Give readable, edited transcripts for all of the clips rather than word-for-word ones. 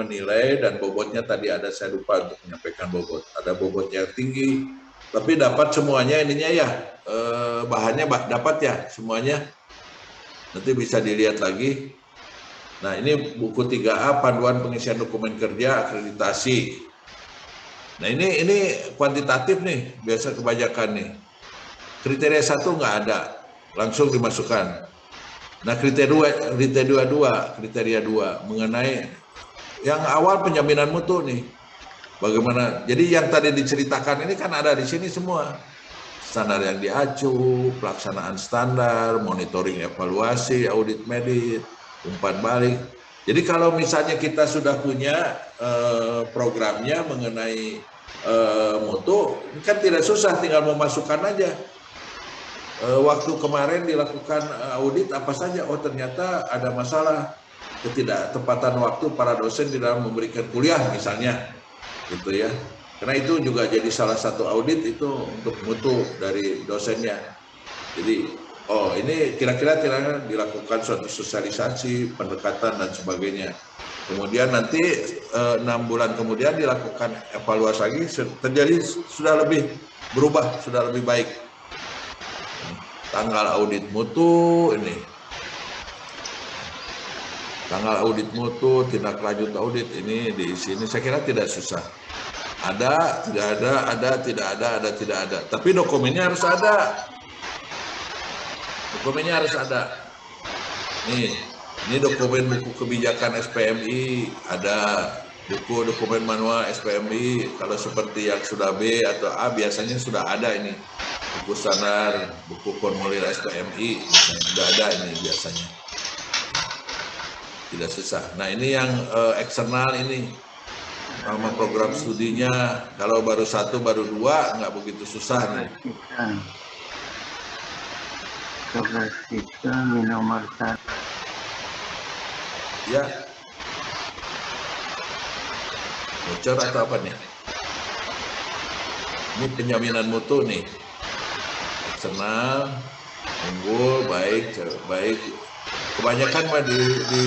menilai dan bobotnya tadi ada, saya lupa untuk menyampaikan bobot. Ada bobotnya yang tinggi, tapi dapat semuanya ininya ya, bahannya dapat ya semuanya. Nanti bisa dilihat lagi. Nah ini buku 3A, panduan pengisian dokumen kerja akreditasi. Nah ini kuantitatif nih, biasa kebanyakan nih. Kriteria 1 nggak ada, langsung dimasukkan. Nah kriteria 2 mengenai yang awal penjaminan mutu nih. Bagaimana? Jadi yang tadi diceritakan ini kan ada di sini semua. Standar yang diacu, pelaksanaan standar, monitoring evaluasi, audit medit, umpan balik. Jadi kalau misalnya kita sudah punya programnya mengenai mutu, kan tidak susah, tinggal memasukkan aja. Waktu kemarin dilakukan audit apa saja, oh ternyata ada masalah ketidaktepatan waktu para dosen di dalam memberikan kuliah misalnya, gitu ya. Karena itu juga jadi salah satu audit itu untuk mutu dari dosennya. Jadi, oh ini kira-kira dilakukan suatu sosialisasi, pendekatan dan sebagainya. Kemudian nanti 6 bulan kemudian dilakukan evaluasi lagi, terjadi sudah lebih berubah, sudah lebih baik. Tanggal audit mutu ini. Tanggal audit mutu, tindak lanjut audit ini di sini saya kira tidak susah. Ada, tidak ada, ada, tidak ada, ada, tidak ada. Tapi dokumennya harus ada. Dokumennya harus ada. Ini dokumen buku kebijakan SPMI, ada buku dokumen manual SPMI. Kalau seperti yang sudah B atau A biasanya sudah ada ini. Buku standar, buku formulir SPMI, sudah ada ini biasanya. Tidak susah. Nah ini yang eksternal ini. Nama program studinya, kalau baru 1, baru 2, nggak begitu susah nih. Tugas kita nomor 1. Ya. Bocor atau apa nih? Ini penjaminan mutu nih. Eksternal, unggul, baik. Kebanyakan mah di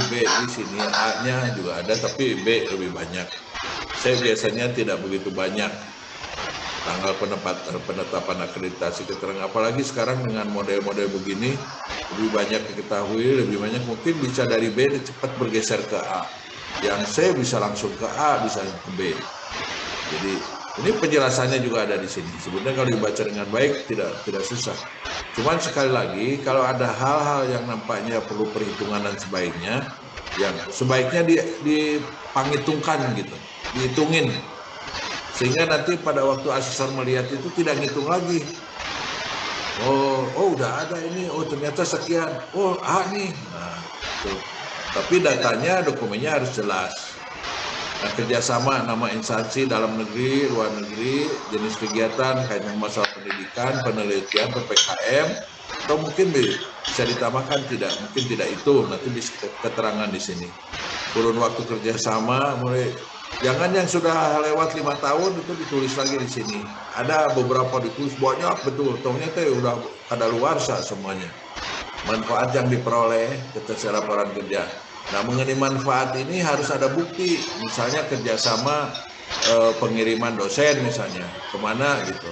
B di sini, A-nya juga ada, tapi B lebih banyak. Saya biasanya tidak begitu banyak tanggal penetapan akreditasi keterangan, apalagi sekarang dengan model-model begini lebih banyak diketahui, lebih banyak mungkin bisa dari B cepat bergeser ke A, yang C bisa langsung ke A, bisa ke B. Jadi ini penjelasannya juga ada di sini. Sebenarnya kalau dibaca dengan baik tidak susah. Cuman sekali lagi kalau ada hal-hal yang nampaknya perlu perhitungan dan sebagainya, yang sebaiknya dipangitungkan gitu, dihitungin, sehingga nanti pada waktu asesor melihat itu tidak ngitung lagi. Oh udah ada ini, oh ternyata sekian, oh A nih. Nah, itu. Tapi datanya, dokumennya harus jelas. Nah, kerjasama nama instansi dalam negeri, luar negeri, jenis kegiatan kaitan masalah pendidikan, penelitian, PPKM, atau mungkin bisa ditambahkan mungkin tidak itu, nanti bisa keterangan di sini. Kurun waktu kerjasama mulai, jangan yang sudah lewat 5 tahun itu ditulis lagi di sini. Ada beberapa ditulis banyak betul, ternyata udah kadaluarsa semuanya. Manfaat yang diperoleh ketika laporan kerja. Nah, mengenai manfaat ini harus ada bukti, misalnya kerjasama pengiriman dosen misalnya, kemana gitu.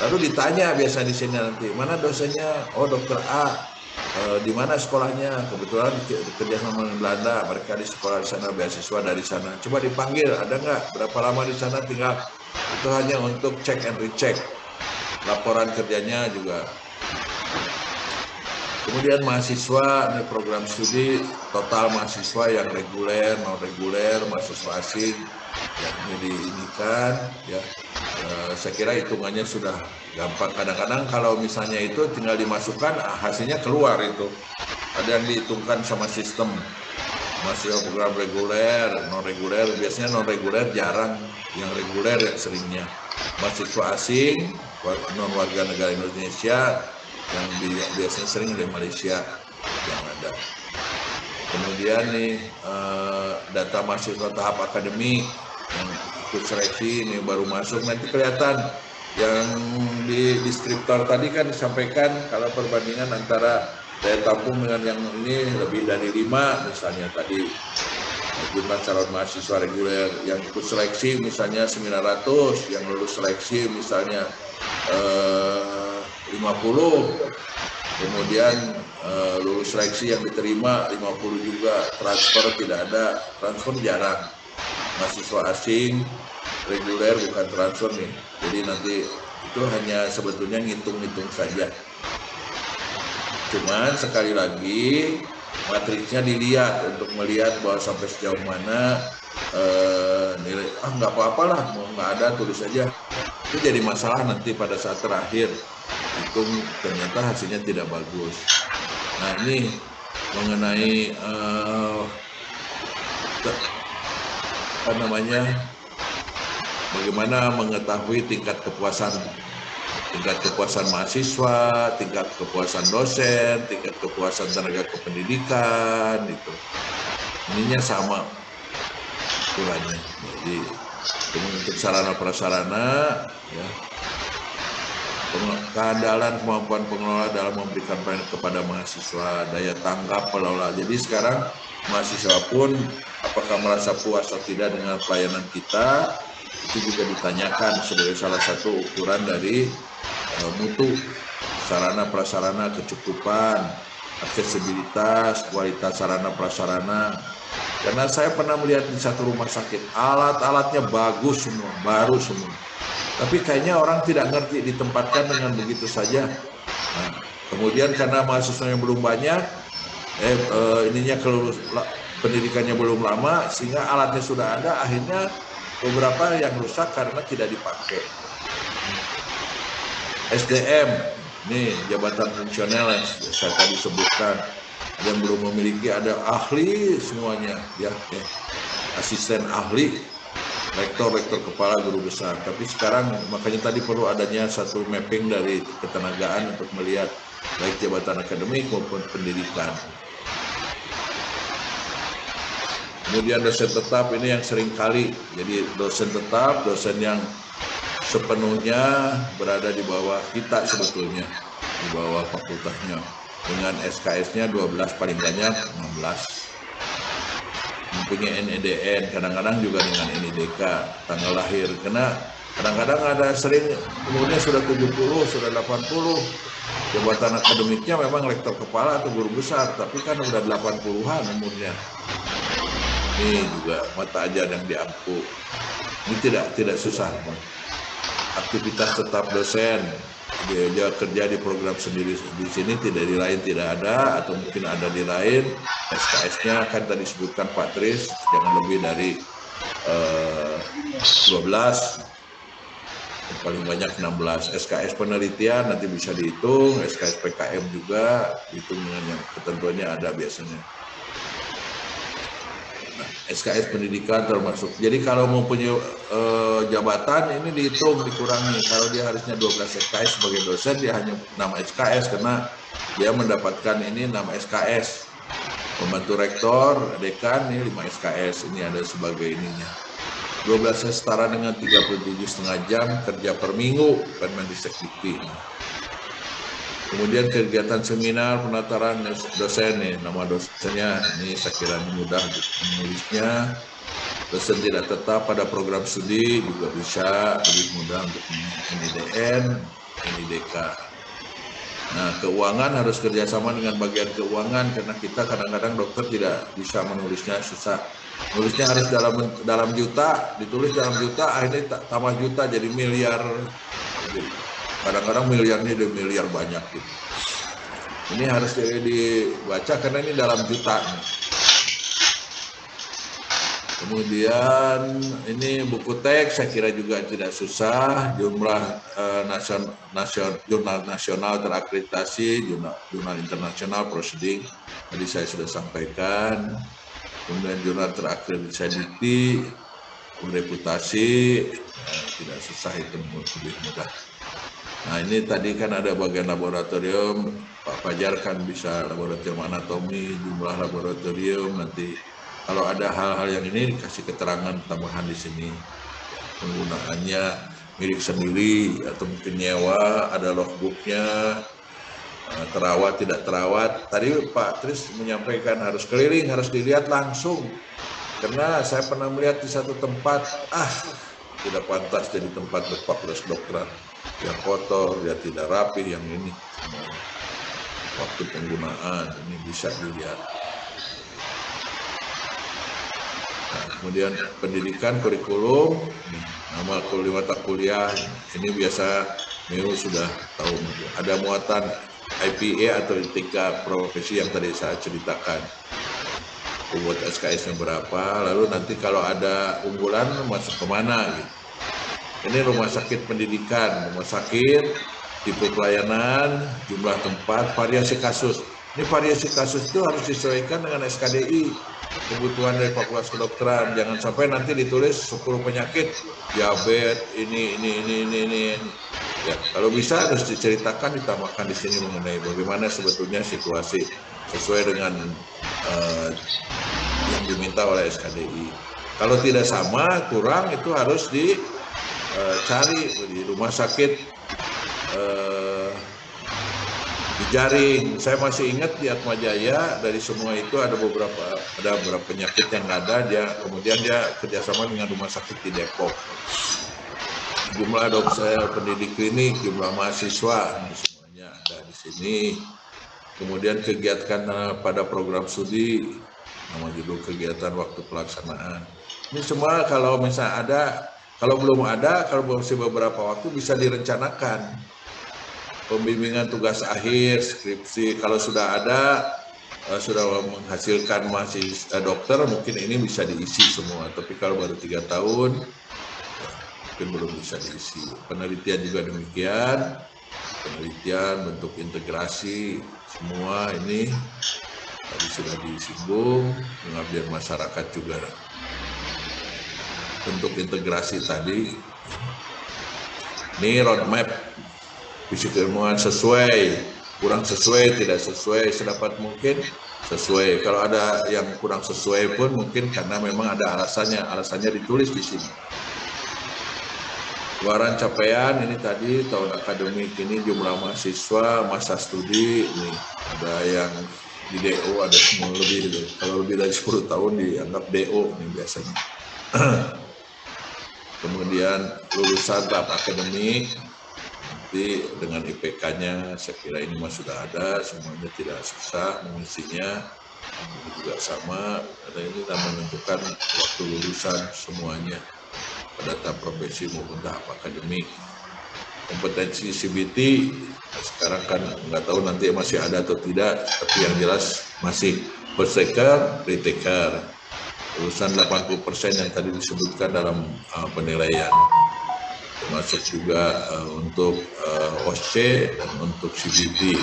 Lalu ditanya biasa di sini nanti, mana dosennya? Oh, Dokter A. Di mana sekolahnya? Kebetulan kerjasama dengan Belanda, mereka di sekolah di sana, beasiswa dari sana. Coba dipanggil, ada nggak? Berapa lama di sana tinggal? Itu hanya untuk cek and recheck. Laporan kerjanya juga. Kemudian mahasiswa, ini program studi, total mahasiswa yang reguler, non reguler, mahasiswa asing, yang ini diinikan, ya. Saya kira hitungannya sudah gampang. Kadang-kadang kalau misalnya itu tinggal dimasukkan, hasilnya keluar itu. Ada yang dihitungkan sama sistem. Mahasiswa program reguler, non reguler, biasanya non reguler jarang, yang reguler yang seringnya. Mahasiswa asing, non warga negara Indonesia, yang biasanya sering dari Malaysia yang ada. Kemudian nih data mahasiswa tahap akademik yang ikut seleksi ini baru masuk, nanti kelihatan yang di deskriptor tadi kan disampaikan kalau perbandingan antara daya tampung dengan yang ini lebih dari 5 misalnya tadi. jumlah calon mahasiswa reguler yang ikut seleksi misalnya 900, yang lulus seleksi misalnya 50, kemudian lulus seleksi yang diterima 50 juga, transfer tidak ada, transfer jarang, mahasiswa asing reguler bukan transfer nih, jadi nanti itu hanya sebetulnya ngitung-ngitung saja. Cuman sekali lagi matriksnya dilihat untuk melihat bahwa sampai sejauh mana nilai nggak apa-apalah, mau nggak ada tulis aja. Itu jadi masalah nanti pada saat terakhir hitung ternyata hasilnya tidak bagus. Nah ini mengenai apa namanya, bagaimana mengetahui tingkat kepuasan mahasiswa, tingkat kepuasan dosen, tingkat kepuasan tenaga kependidikan, itu ininya sama ukurannya. Jadi untuk sarana prasarana, ya, keandalan kemampuan pengelola dalam memberikan pelayanan kepada mahasiswa, daya tanggap pengelola. Jadi sekarang mahasiswa pun apakah merasa puas atau tidak dengan pelayanan kita, itu juga ditanyakan sebagai salah satu ukuran dari mutu sarana prasarana, kecukupan, aksesibilitas, kualitas sarana prasarana. Karena saya pernah melihat di satu rumah sakit, alat-alatnya bagus semua, baru semua. Tapi kayaknya orang tidak ngerti ditempatkan dengan begitu saja. Nah, kemudian karena mahasiswa yang belum banyak, pendidikannya belum lama, sehingga alatnya sudah ada, akhirnya beberapa yang rusak karena tidak dipakai. SDM, nih jabatan fungsional yang saya tadi sebutkan, ada yang belum memiliki, ada ahli semuanya, ya, asisten ahli, rektor kepala guru besar. Tapi sekarang makanya tadi perlu adanya satu mapping dari ketenagaan untuk melihat baik jabatan akademik maupun pendidikan. Kemudian dosen tetap ini yang sering kali, jadi dosen tetap, dosen yang sepenuhnya berada di bawah kita sebetulnya, di bawah fakultasnya, dengan SKS-nya 12 paling banyak 16. Mempunyai NEDN, kadang-kadang juga dengan NIDK, tanggal lahir, karena kadang-kadang ada sering umurnya sudah 70, sudah 80, jabatan akademiknya memang rektor kepala atau guru besar, tapi kan udah 80-an umurnya. Ini juga mata ajar yang diampu. Ini tidak susah. Aktivitas tetap dosen, dia kerja di program sendiri di sini, tidak di lain tidak ada, atau mungkin ada di lain. SKS-nya kan tadi disebutkan Pak Tris, jangan lebih dari 12, paling banyak 16. SKS penelitian nanti bisa dihitung, SKS PKM juga dihitung dengan yang ketentuannya ada biasanya. SKS pendidikan termasuk. Jadi kalau mempunyai jabatan ini dihitung, dikurangi. Kalau dia harusnya 12 SKS sebagai dosen, dia hanya 6 SKS karena dia mendapatkan ini 6 SKS. Pembantu rektor, dekan ini 5 SKS. Ini ada sebagai ininya. 12 setara dengan 37,5 jam kerja per minggu, Permendikbud. Kemudian kegiatan seminar, penataran dosen nih, nama dosennya ini saya kira mudah menulisnya. Dosen tidak tetap pada program studi juga bisa lebih mudah untuk NIDN, NIDK. Nah, keuangan harus kerjasama dengan bagian keuangan karena kita kadang-kadang dokter tidak bisa menulisnya, susah. Nulisnya harus dalam juta, ditulis dalam juta, akhirnya tambah juta jadi miliar. Kadang-kadang miliarnya udah miliar banyak gitu. Ini harus dibaca karena ini dalam juta. Kemudian ini buku teks saya kira juga tidak susah. Jumlah jurnal nasional terakreditasi, jurnal internasional proceeding tadi saya sudah sampaikan. Kemudian jurnal terakreditasi, reputasi, tidak susah itu, lebih mudah. Nah ini tadi kan ada bagian laboratorium, Pak Fajar kan bisa laboratorium anatomi, jumlah laboratorium, nanti kalau ada hal-hal yang ini dikasih keterangan tambahan di sini. Penggunaannya milik sendiri atau mungkin nyewa, ada logbooknya, terawat tidak terawat. Tadi Pak Tris menyampaikan harus keliling, harus dilihat langsung. Karena saya pernah melihat di satu tempat, tidak pantas jadi tempat berfakultas kedokteran. Yang kotor, dia tidak rapi, yang ini. Waktu penggunaan, ini bisa dilihat. Nah, kemudian pendidikan, kurikulum, nama mata kuliah, ini biasa Neo sudah tahu. Ada muatan IPA atau etika profesi yang tadi saya ceritakan. Buat SKS-nya berapa, lalu nanti kalau ada unggulan masuk kemana gitu. Ini rumah sakit pendidikan, rumah sakit, tipe pelayanan, jumlah tempat, variasi kasus. Ini variasi kasus itu harus disesuaikan dengan SKDI, kebutuhan dari fakultas kedokteran. Jangan sampai nanti ditulis 10 penyakit, diabetes, ini. Ya, kalau bisa harus diceritakan, ditambahkan di sini mengenai bagaimana sebetulnya situasi sesuai dengan yang diminta oleh SKDI. Kalau tidak sama, kurang, itu harus dicari di rumah sakit, dijaring. Saya masih ingat di Atmajaya, dari semua itu ada beberapa penyakit yang ada, kemudian dia kerjasama dengan rumah sakit di Depok. Jumlah dokter, pendidik klinik, jumlah mahasiswa, semuanya ada di sini. Kemudian kegiatan pada program studi, nama judul kegiatan waktu pelaksanaan. Ini semua kalau misalnya ada, kalau belum ada, kalau masih beberapa waktu bisa direncanakan. Pembimbingan tugas akhir, skripsi, kalau sudah ada, sudah menghasilkan mahasiswa dokter, mungkin ini bisa diisi semua. Tapi kalau baru 3 tahun, mungkin belum bisa diisi. Penelitian juga demikian, penelitian, bentuk integrasi, semua ini tadi sudah disinggung, pengabdian masyarakat juga. Bentuk integrasi tadi, ini roadmap, visi keilmuan sesuai, kurang sesuai, tidak sesuai, sedapat mungkin sesuai. Kalau ada yang kurang sesuai pun mungkin karena memang ada alasannya ditulis di sini. Luaran capaian ini tadi tahun akademik ini jumlah mahasiswa, masa studi, ini ada yang di DO, ada semua lebih, kalau lebih dari 10 tahun dianggap DO ini biasanya. Kemudian lulusan tahap akademik, nanti dengan IPK-nya saya kira ini mah sudah ada, semuanya tidak susah mengisinya. Ini juga sama, karena ini kita menentukan waktu lulusan semuanya pada tahap profesi maupun tahap akademik. Kompetensi CBT sekarang kan nggak tahu nanti masih ada atau tidak, tapi yang jelas masih first taker, retaker. Lulusan 80% yang tadi disebutkan dalam penilaian, termasuk juga untuk OSC dan untuk CBT.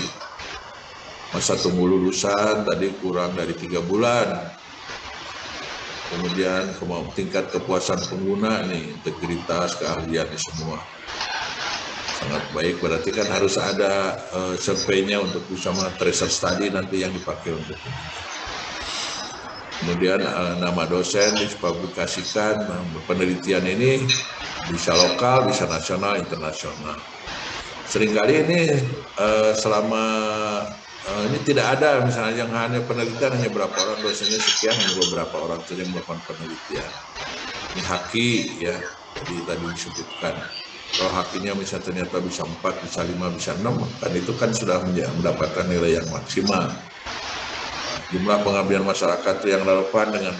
Masa tunggu lulusan tadi kurang dari 3 bulan. Kemudian tingkat kepuasan pengguna nih, integritas, keahlian semua sangat baik. Berarti kan harus ada surveinya untuk bisa tracer study nanti yang dipakai untuk ini. Kemudian nama dosen dipublikasikan, penelitian ini bisa lokal, bisa nasional, internasional. Seringkali ini selama ini tidak ada, misalnya yang hanya penelitian hanya berapa orang, dosennya sekian, hanya beberapa orang saja yang melakukan penelitian. Ini haki ya, jadi tadi disebutkan. Kalau hakinya misalnya ternyata bisa 4, bisa 5, bisa 6, kan itu kan sudah mendapatkan nilai yang maksimal. Jumlah pengabdian masyarakat yang relevan dengan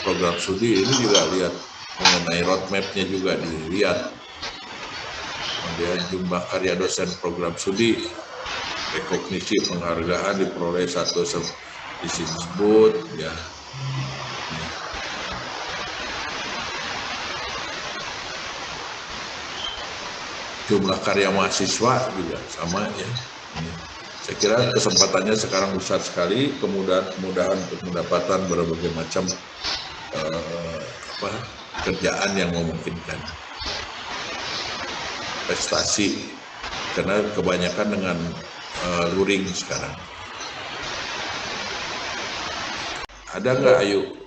program studi ini juga lihat mengenai roadmap-nya juga dilihat. Kemudian jumlah karya dosen program studi, rekognisi penghargaan diperoleh satu disebut ya. Jumlah karya mahasiswa juga sama ya. Saya kira kesempatannya sekarang besar sekali, kemudahan untuk mendapatkan berbagai macam kerjaan yang memungkinkan prestasi, karena kebanyakan dengan luring sekarang. Ada nggak Ayu?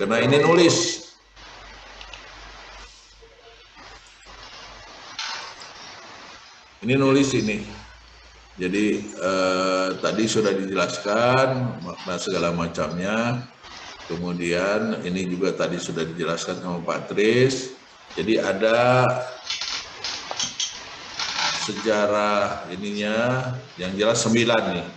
Karena ini nulis. Ini nulis ini. Jadi tadi sudah dijelaskan makna segala macamnya. Kemudian ini juga tadi sudah dijelaskan sama Pak Tris. Jadi ada sejarah ininya yang jelas 9 nih.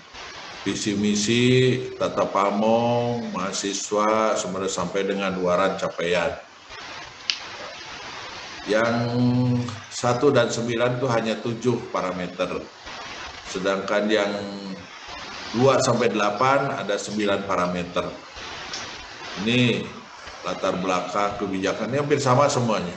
Visi misi, tata pamong, mahasiswa, sampai dengan luaran capaian. Yang 1 dan 9 itu hanya 7 parameter. Sedangkan yang 2 sampai 8 ada 9 parameter. Ini latar belakang kebijakannya hampir sama semuanya.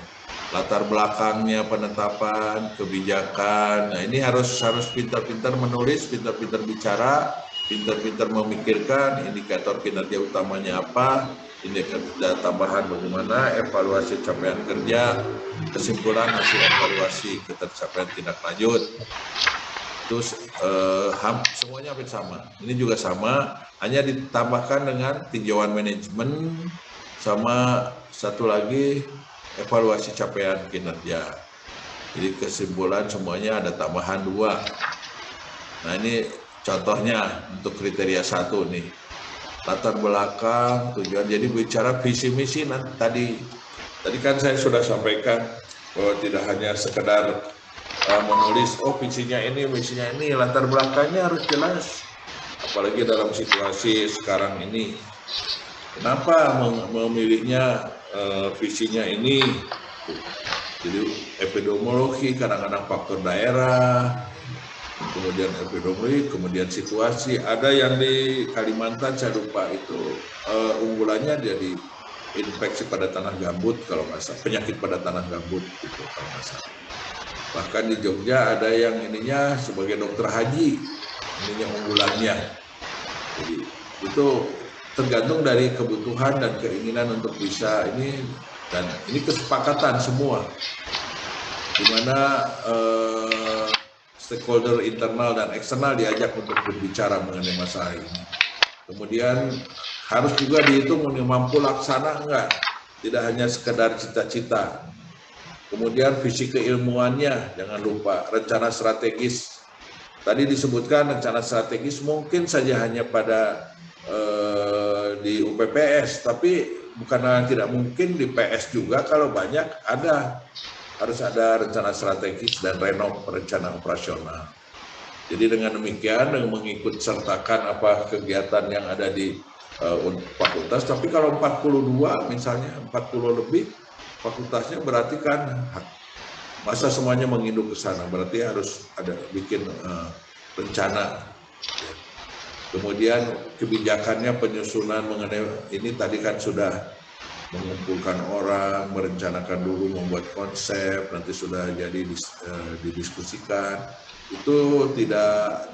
Latar belakangnya penetapan kebijakan. Nah, ini harus pintar-pintar menulis, pintar-pintar bicara, pintar-pintar memikirkan indikator kinerja utamanya apa, indikator tambahan bagaimana, evaluasi capaian kerja, kesimpulan hasil evaluasi ketercapaian tindak lanjut. Terus semuanya hampir sama. Ini juga sama, hanya ditambahkan dengan tinjauan manajemen sama satu lagi evaluasi capaian kinerja. Jadi kesimpulan semuanya ada tambahan 2. Nah, ini contohnya untuk kriteria 1 nih. Latar belakang, tujuan. Jadi bicara visi misi tadi kan saya sudah sampaikan bahwa tidak hanya sekedar menulis visinya ini, misinya ini, latar belakangnya harus jelas. Apalagi dalam situasi sekarang ini. Kenapa memilihnya visinya ini? Jadi epidemiologi, kadang-kadang faktor daerah, kemudian epidemiologi, kemudian situasi. Ada yang di Kalimantan saya lupa itu unggulannya jadi infeksi pada tanah gambut kalau nggak salah, penyakit pada tanah gambut gitu kalau nggak salah. Bahkan di Jogja ada yang ininya sebagai dokter haji, ininya unggulannya. Jadi itu tergantung dari kebutuhan dan keinginan untuk bisa ini, dan ini kesepakatan semua, di mana stakeholder internal dan eksternal diajak untuk berbicara mengenai masalah ini. Kemudian harus juga dihitung mampu laksana enggak, tidak hanya sekedar cita-cita. Kemudian visi keilmuannya, jangan lupa rencana strategis. Tadi disebutkan rencana strategis mungkin saja hanya pada di UPPS, tapi bukan tidak mungkin di PS juga kalau banyak harus ada rencana strategis dan rencana operasional. Jadi dengan demikian, dengan mengikut sertakan apa kegiatan yang ada di fakultas, tapi kalau 42 misalnya, 40 lebih fakultasnya, berarti kan masa semuanya menginduk ke sana, berarti harus ada bikin rencana. Kemudian kebijakannya, penyusunan mengenai ini tadi kan sudah mengumpulkan orang, merencanakan dulu, membuat konsep, nanti sudah jadi didiskusikan. Itu tidak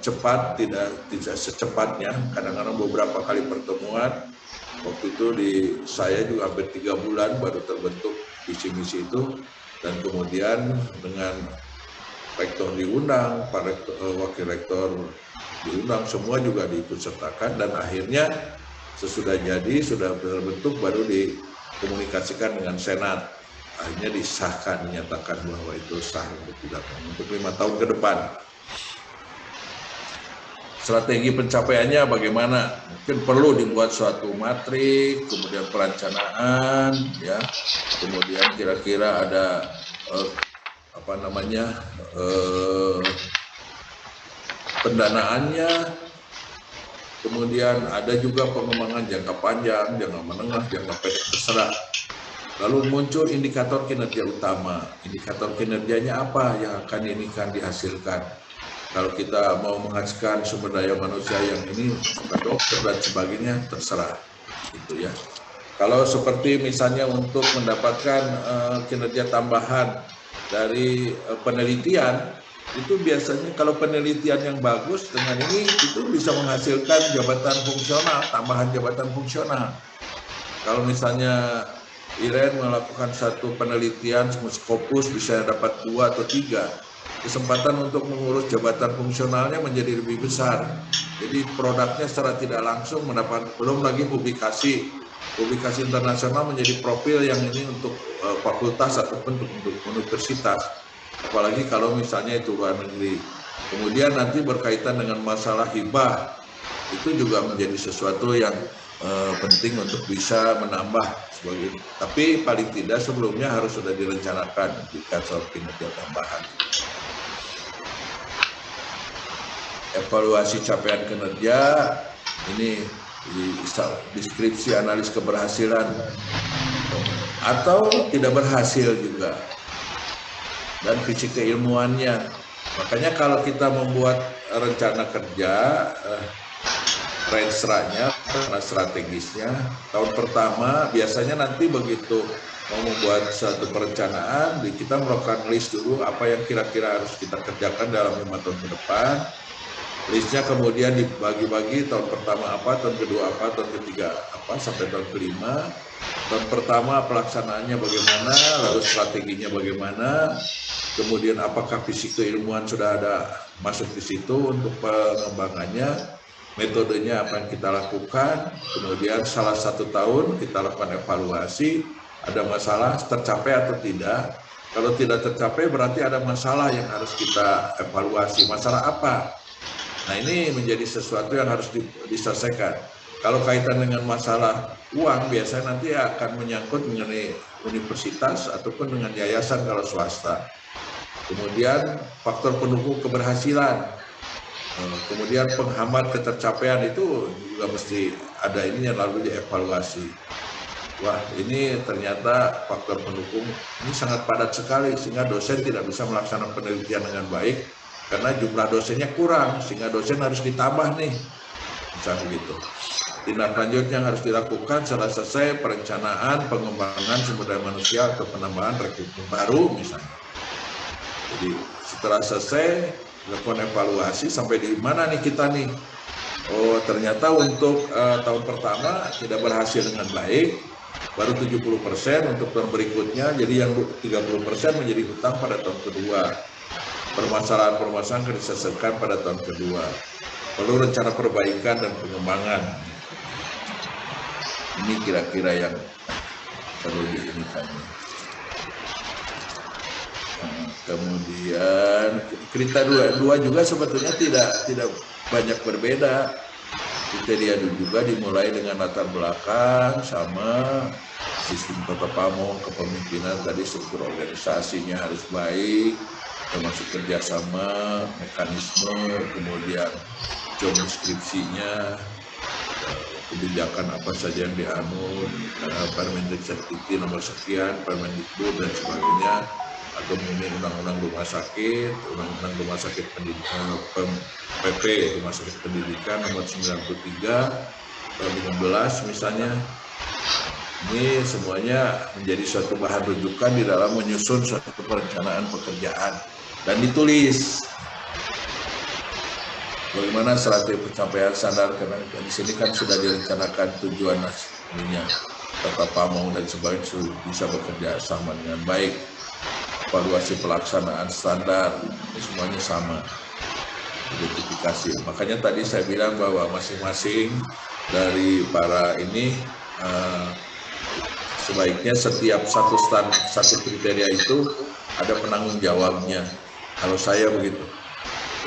cepat, tidak secepatnya. Kadang-kadang beberapa kali pertemuan. Waktu itu saya juga hampir 3 bulan baru terbentuk visi misi itu, dan kemudian dengan rektor diundang, wakil rektor diundang, semua juga diikut sertakan, dan akhirnya sesudah jadi, sudah terbentuk, baru dikomunikasikan dengan Senat. Akhirnya disahkan, dinyatakan bahwa itu sah untuk 5 tahun ke depan. Strategi pencapaiannya bagaimana? Mungkin perlu dibuat suatu matrik, kemudian perencanaan, ya, kemudian kira-kira ada pendanaannya, kemudian ada juga pengembangan jangka panjang, jangka menengah, jangka pendek, terserah. Lalu muncul indikator kinerja utama. Indikator kinerjanya apa yang akan dihasilkan? Kalau kita mau menghasilkan sumber daya manusia yang ini, dokter dan sebagainya, terserah, gitu ya. Kalau seperti misalnya untuk mendapatkan kinerja tambahan dari penelitian, itu biasanya kalau penelitian yang bagus dengan ini, itu bisa menghasilkan jabatan fungsional, tambahan jabatan fungsional. Kalau misalnya Iren melakukan satu penelitian Scopus bisa dapat 2 atau 3, kesempatan untuk mengurus jabatan fungsionalnya menjadi lebih besar. Jadi produknya secara tidak langsung mendapat, belum lagi publikasi internasional menjadi profil yang ini untuk fakultas ataupun untuk universitas. Apalagi kalau misalnya itu luar negeri. Kemudian nanti berkaitan dengan masalah hibah, itu juga menjadi sesuatu yang penting untuk bisa menambah sebagai, tapi paling tidak sebelumnya harus sudah direncanakan jika soal kinerja tambahan. Evaluasi capaian kinerja ini deskripsi analis keberhasilan atau tidak berhasil juga, dan visi keilmuannya. Makanya kalau kita membuat rencana kerja, rensranya, strategisnya, tahun pertama biasanya nanti begitu mau membuat satu perencanaan, kita melakukan list dulu apa yang kira-kira harus kita kerjakan dalam 5 tahun ke depan. Listnya kemudian dibagi-bagi, tahun pertama apa, tahun kedua apa, tahun ketiga apa, sampai tahun kelima. Tahun pertama pelaksanaannya bagaimana, lalu strateginya bagaimana, kemudian apakah visi keilmuan sudah ada masuk di situ untuk pengembangannya, metodenya apa yang kita lakukan, kemudian salah satu tahun kita lakukan evaluasi, ada masalah tercapai atau tidak. Kalau tidak tercapai berarti ada masalah yang harus kita evaluasi. Masalah apa? Nah, ini menjadi sesuatu yang harus diselesaikan. Kalau kaitan dengan masalah uang, biasanya nanti akan menyangkut mengenai universitas ataupun dengan yayasan kalau swasta. Kemudian faktor pendukung keberhasilan, kemudian penghambat ketercapaian itu juga mesti ada ini yang lalu dievaluasi. Wah, ini ternyata faktor pendukung ini sangat padat sekali sehingga dosen tidak bisa melaksanakan penelitian dengan baik karena jumlah dosennya kurang, sehingga dosen harus ditambah nih, misalnya gitu. Tindak lanjut yang harus dilakukan setelah selesai perencanaan pengembangan sumber daya manusia atau penambahan rekrutmen baru misalnya. Jadi setelah selesai lakukan evaluasi sampai di mana nih kita nih. Oh, ternyata untuk tahun pertama tidak berhasil dengan baik, baru 70%, untuk tahun berikutnya jadi yang 30% menjadi hutang pada tahun kedua. Permasalahan-permasalahan akan diselesaikan pada tahun kedua. Perlu rencana perbaikan dan pengembangan. Ini kira-kira yang perlu diinginkan. Kemudian kriteria dua juga sebetulnya tidak banyak berbeda. Kriteria juga dimulai dengan latar belakang sama sistem tata pamong, kepemimpinan, tadi struktur organisasinya harus baik, termasuk kerjasama, mekanisme, kemudian job deskripsinya, kebijakan apa saja yang dianut, Permendikbud nomor sekian, Permendikbud dan sebagainya, atau mengenai undang-undang rumah sakit, undang-undang rumah sakit pendidikan, PP rumah sakit pendidikan nomor 93 tahun 15 misalnya. Ini semuanya menjadi suatu bahan rujukan di dalam menyusun suatu perencanaan pekerjaan dan ditulis bagaimana strategi pencapaian standar, karena di sini kan sudah direncanakan tujuan aslinya, tata pamong dan sebagainya sudah bisa bekerja sama dengan baik. Evaluasi pelaksanaan standar ini semuanya sama, identifikasi. Makanya tadi saya bilang bahwa masing-masing dari para ini sebaiknya setiap satu kriteria itu ada penanggung jawabnya. Kalau saya begitu,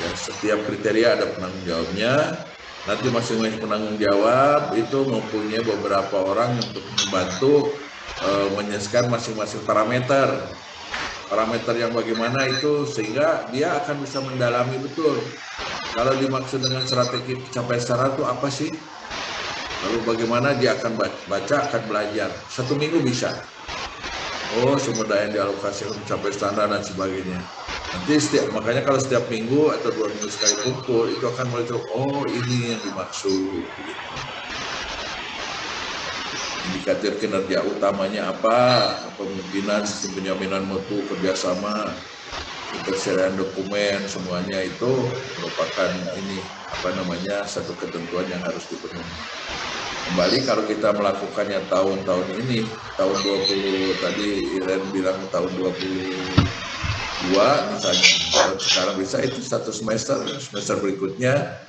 ya, setiap kriteria ada penanggung jawabnya. Nanti masing-masing penanggung jawab itu mempunyai beberapa orang untuk membantu menyesuaikan masing-masing parameter yang bagaimana itu, sehingga dia akan bisa mendalami betul. Kalau dimaksud dengan strategi pencapaian standar itu apa sih? Lalu bagaimana dia akan baca, akan belajar. 1 minggu bisa. Oh, sumber daya yang dialokasi untuk mencapai standar dan sebagainya. Nanti makanya kalau setiap minggu atau 2 minggu sekali kumpul, itu akan mulai tahu, oh ini yang dimaksud. Indikator kinerja utamanya apa? Kepemimpinan, sistem penjaminan mutu, kerjasama, ketersediaan dokumen, semuanya itu merupakan satu ketentuan yang harus dipenuhi. Kembali kalau kita melakukannya tahun-tahun ini, tahun 20 tadi Iren bilang tahun 22 misalnya, tahun sekarang bisa itu 1 semester berikutnya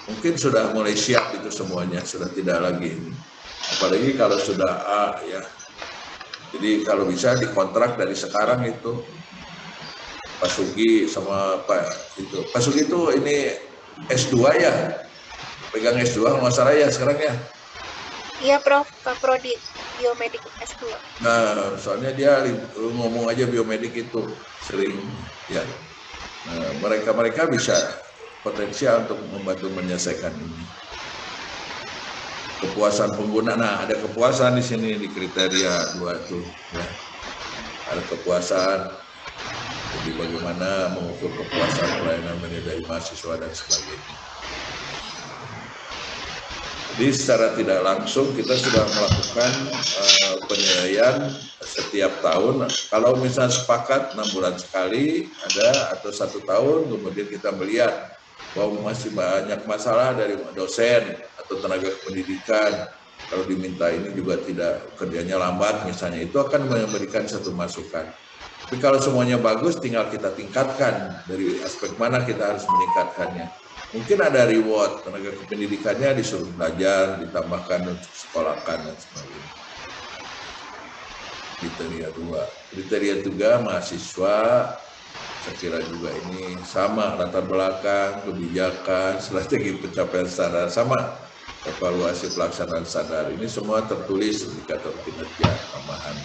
mungkin sudah mulai siap itu semuanya, sudah tidak lagi ini. Apalagi kalau sudah A ya. Jadi kalau bisa dikontrak dari sekarang itu Pak Sugi sama Pak itu. Pak Sugi itu ini S2 ya, pegang S2 kalau nggak salah ya sekarang ya. Iya Prof, Pak Prodi, biomedik S2. Nah, soalnya dia ngomong aja biomedik itu sering ya. Nah, mereka bisa potensial untuk membantu menyelesaikan ini. Kepuasan pengguna, nah ada kepuasan di sini di kriteria 2 tuh ya. Ada kepuasan. Jadi bagaimana mengukur kepuasan pelayanan dari mahasiswa dan sebagainya. Jadi secara tidak langsung kita sudah melakukan penilaian setiap tahun. Kalau misalnya sepakat 6 bulan sekali ada atau 1 tahun, kemudian kita melihat bahwa masih banyak masalah dari dosen atau tenaga pendidikan. Kalau diminta ini juga tidak kerjanya lambat misalnya, itu akan memberikan satu masukan. Tapi kalau semuanya bagus, tinggal kita tingkatkan dari aspek mana kita harus meningkatkannya. Mungkin ada reward, tenaga kependidikannya disuruh belajar, ditambahkan untuk sekolahkan dan sebagainya. Kriteria 2. Kriteria 3, mahasiswa, saya kira juga ini sama, latar belakang, kebijakan, strategi pencapaian standar, sama. Evaluasi pelaksanaan standar, ini semua tertulis indikator kinerja tambahan.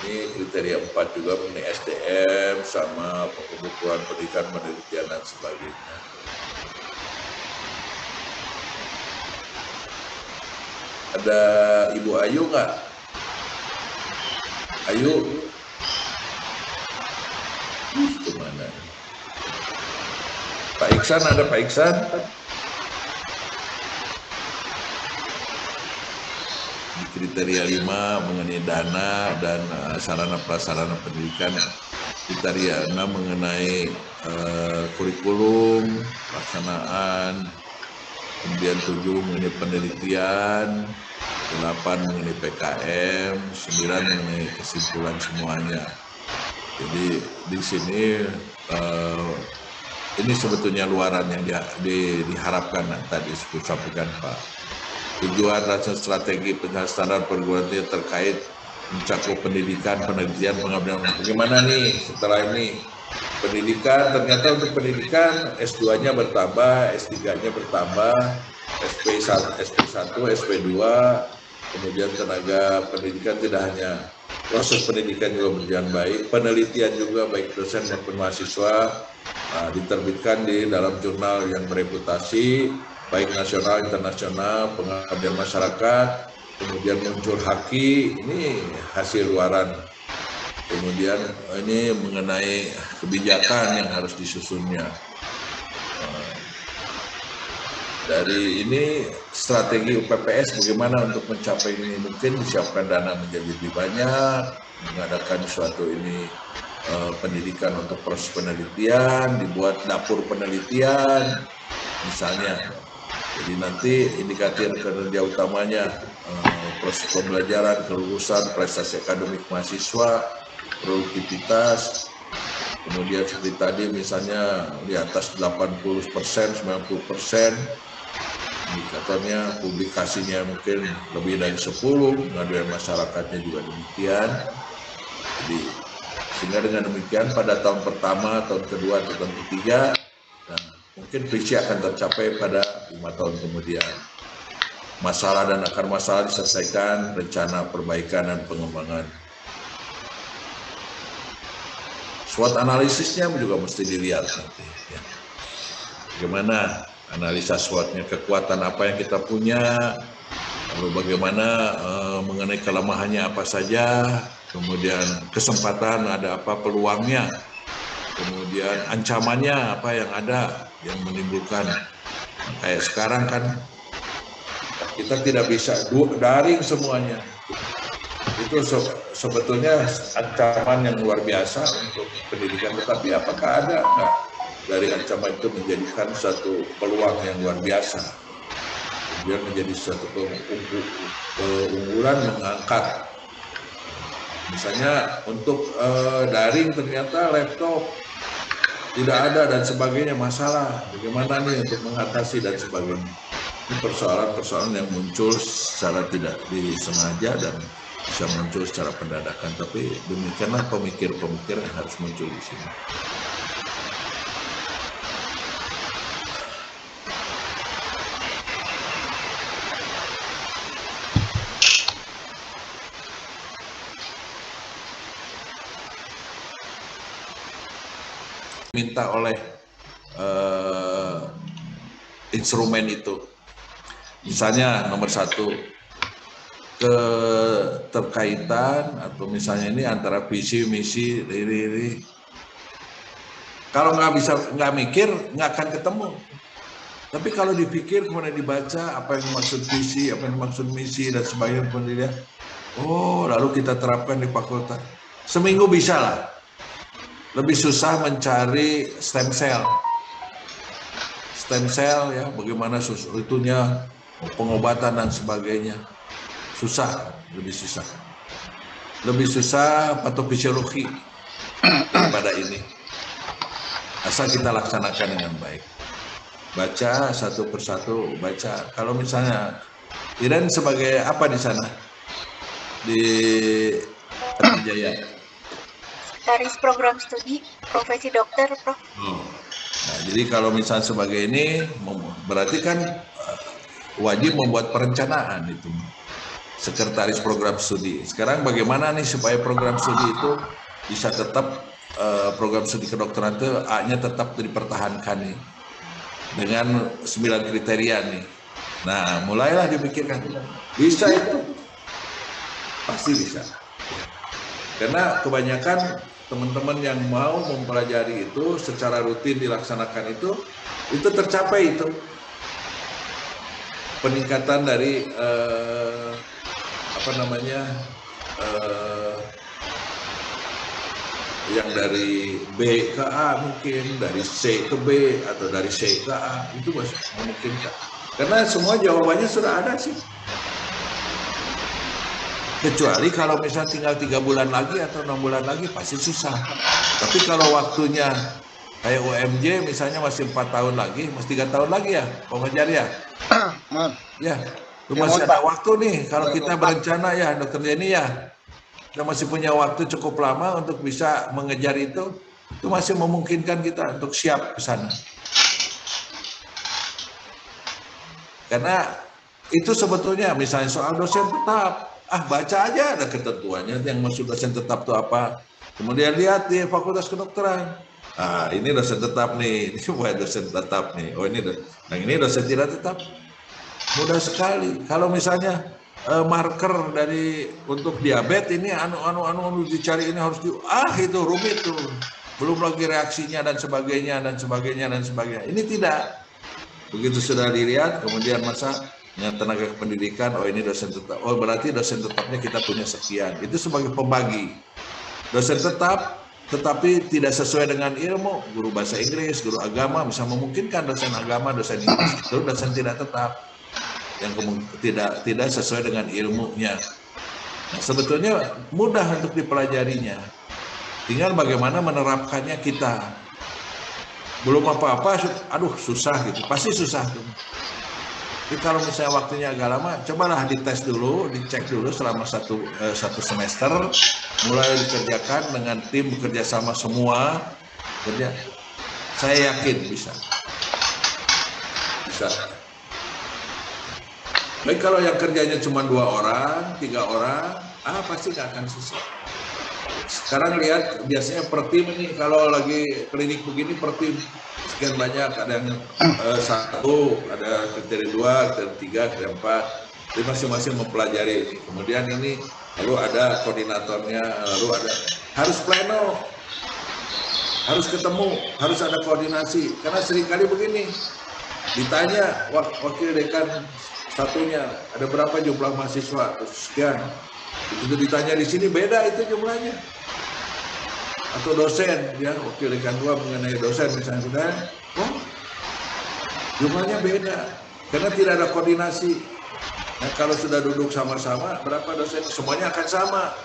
Ini kriteria 4 juga mengenai SDM sama kebutuhan pendidikan, penelitian dan sebagainya. Ada Ibu Ayu nggak? Ayu? Kemana? Pak Iksan, ada Pak Iksan? Kriteria 5 mengenai dana dan sarana prasarana pendidikan. Kriteria 6 mengenai kurikulum, pelaksanaan. Kemudian 7 mengenai penelitian, 8 mengenai PKM, 9 mengenai kesimpulan semuanya. Jadi di sini ini sebetulnya luaran yang diharapkan tadi disampaikan Pak. Tujuan dan strategi penyelesaian standar perguruan tinggi terkait mencakup pendidikan, penelitian, pengabdian. Bagaimana nih setelah ini pendidikan? Ternyata untuk pendidikan S2-nya bertambah, S3-nya bertambah, SP1, SP2, kemudian tenaga pendidikan tidak hanya proses pendidikan juga berjalan baik, penelitian juga baik dosen maupun mahasiswa diterbitkan di dalam jurnal yang bereputasi, baik nasional, internasional, pengabdian masyarakat, kemudian muncul Haki, ini hasil luaran. Kemudian ini mengenai kebijakan yang harus disusunnya. Dari ini strategi UPPS bagaimana untuk mencapai ini, mungkin disiapkan dana menjadi lebih banyak, mengadakan suatu ini pendidikan untuk proses penelitian, dibuat dapur penelitian, misalnya. Jadi nanti indikator kinerja utamanya proses pembelajaran, kelulusan, prestasi akademik mahasiswa, produktivitas, kemudian seperti tadi misalnya di atas 80%, 90%, indikatornya publikasinya mungkin lebih dari 10, pengaduan masyarakatnya juga demikian. Jadi sehingga dengan demikian pada tahun pertama, tahun kedua, atau tahun ketiga, mungkin visi akan tercapai pada 5 tahun kemudian. Masalah dan akar masalah diselesaikan, rencana perbaikan dan pengembangan. SWOT analisisnya juga mesti dilihat nanti. Ya. Bagaimana analisa SWOT-nya, kekuatan apa yang kita punya, lalu bagaimana mengenai kelemahannya apa saja, kemudian kesempatan ada apa, peluangnya, kemudian ancamannya apa yang ada yang menimbulkan. Kayak sekarang kan kita tidak bisa daring semuanya. Itu sebetulnya ancaman yang luar biasa untuk pendidikan. Tetapi apakah ada enggak dari ancaman itu menjadikan satu peluang yang luar biasa? Kemudian menjadi suatu keunggulan mengangkat. Misalnya untuk daring ternyata laptop tidak ada dan sebagainya, masalah bagaimana nih untuk mengatasi dan sebagainya. Ini persoalan-persoalan yang muncul secara tidak disengaja dan bisa muncul secara pendadakan, tapi demikianlah pemikir-pemikir yang harus muncul di sini. Minta oleh instrumen itu, misalnya nomor 1 keterkaitan atau misalnya ini antara visi misi ini. Kalau nggak mikir nggak akan ketemu. Tapi kalau dipikir kemudian dibaca apa yang dimaksud visi, apa yang dimaksud misi dan sebagainya, kemudian lalu kita terapkan di fakultas. Seminggu bisa lah. Lebih susah mencari stem cell ya, bagaimana itunya, pengobatan dan sebagainya, lebih susah patofisiologi daripada ini, asal kita laksanakan dengan baik, baca satu persatu, baca. Kalau misalnya Iren sebagai apa di sana di Jaya? Sekretaris program studi profesi dokter, Prof. Nah, jadi kalau misalnya sebagai ini, berarti kan wajib membuat perencanaan itu. Sekretaris program studi. Sekarang bagaimana nih supaya program studi itu bisa tetap, program studi kedokteran itu A-nya tetap dipertahankan nih. Dengan 9 kriteria nih. Nah, mulailah dipikirkan. Bisa itu? Pasti bisa. Karena kebanyakan teman-teman yang mau mempelajari itu secara rutin dilaksanakan itu tercapai itu peningkatan dari yang dari B ke A mungkin, dari C ke B atau dari C ke A, itu masih memungkinkan. Karena semua jawabannya sudah ada sih. Kecuali kalau misalnya tinggal 3 bulan lagi atau 6 bulan lagi pasti susah. Tapi kalau waktunya kayak UMJ misalnya masih 4 tahun lagi, masih 3 tahun lagi ya, mau ngejar ya? Ya, itu masih ada waktu nih kalau kita berencana ya, Dokter Jenny ya. Kita masih punya waktu cukup lama untuk bisa mengejar itu masih memungkinkan kita untuk siap ke sana. Karena itu sebetulnya misalnya soal dosen tetap, baca aja ada ketentuannya yang maksud dosen tetap itu apa. Kemudian lihat di fakultas kedokteran. Ini dosen tetap nih, ini bukan dosen tetap nih. Oh ini, ini dosen tidak tetap. Mudah sekali. Kalau misalnya marker dari untuk diabetes ini anu dicari ini harus itu rumit tuh. Belum lagi reaksinya dan sebagainya. Ini tidak. Begitu sudah dilihat, kemudian tenaga pendidikan, ini dosen tetap. Oh berarti dosen tetapnya kita punya sekian. Itu sebagai pembagi. Dosen tetap, tetapi tidak sesuai dengan ilmu. Guru bahasa Inggris, guru agama, bisa memungkinkan dosen agama, dosen Inggris itu dosen tidak tetap. Yang tidak sesuai dengan ilmunya. Nah, sebetulnya mudah untuk dipelajarinya. Tinggal bagaimana menerapkannya kita. Belum apa-apa, susah gitu. Pasti susah tuh. Jadi kalau misalnya waktunya agak lama, cobalah dites dulu, dicek dulu selama satu semester, mulai dikerjakan dengan tim bekerja sama semua, saya yakin bisa. Baik kalau yang kerjanya cuma 2 orang, 3 orang, pasti nggak akan susah. Sekarang lihat biasanya per tim ini, kalau lagi klinik begini per tim. Sekian banyak, ada yang 1, ada kriteria 2, kriteria 3, kriteria 4. Jadi masing-masing mempelajari ini. Kemudian ini, lalu ada koordinatornya, lalu ada, harus pleno, harus ketemu, harus ada koordinasi. Karena seringkali begini, ditanya wakil dekan satunya, ada berapa jumlah mahasiswa, sekian. Itu ditanya di sini beda itu jumlahnya. Atau dosen, ya wakil dekan 2 mengenai dosen misalnya sudah, jumlahnya beda karena tidak ada koordinasi. Nah, kalau sudah duduk sama-sama, berapa dosen semuanya akan sama.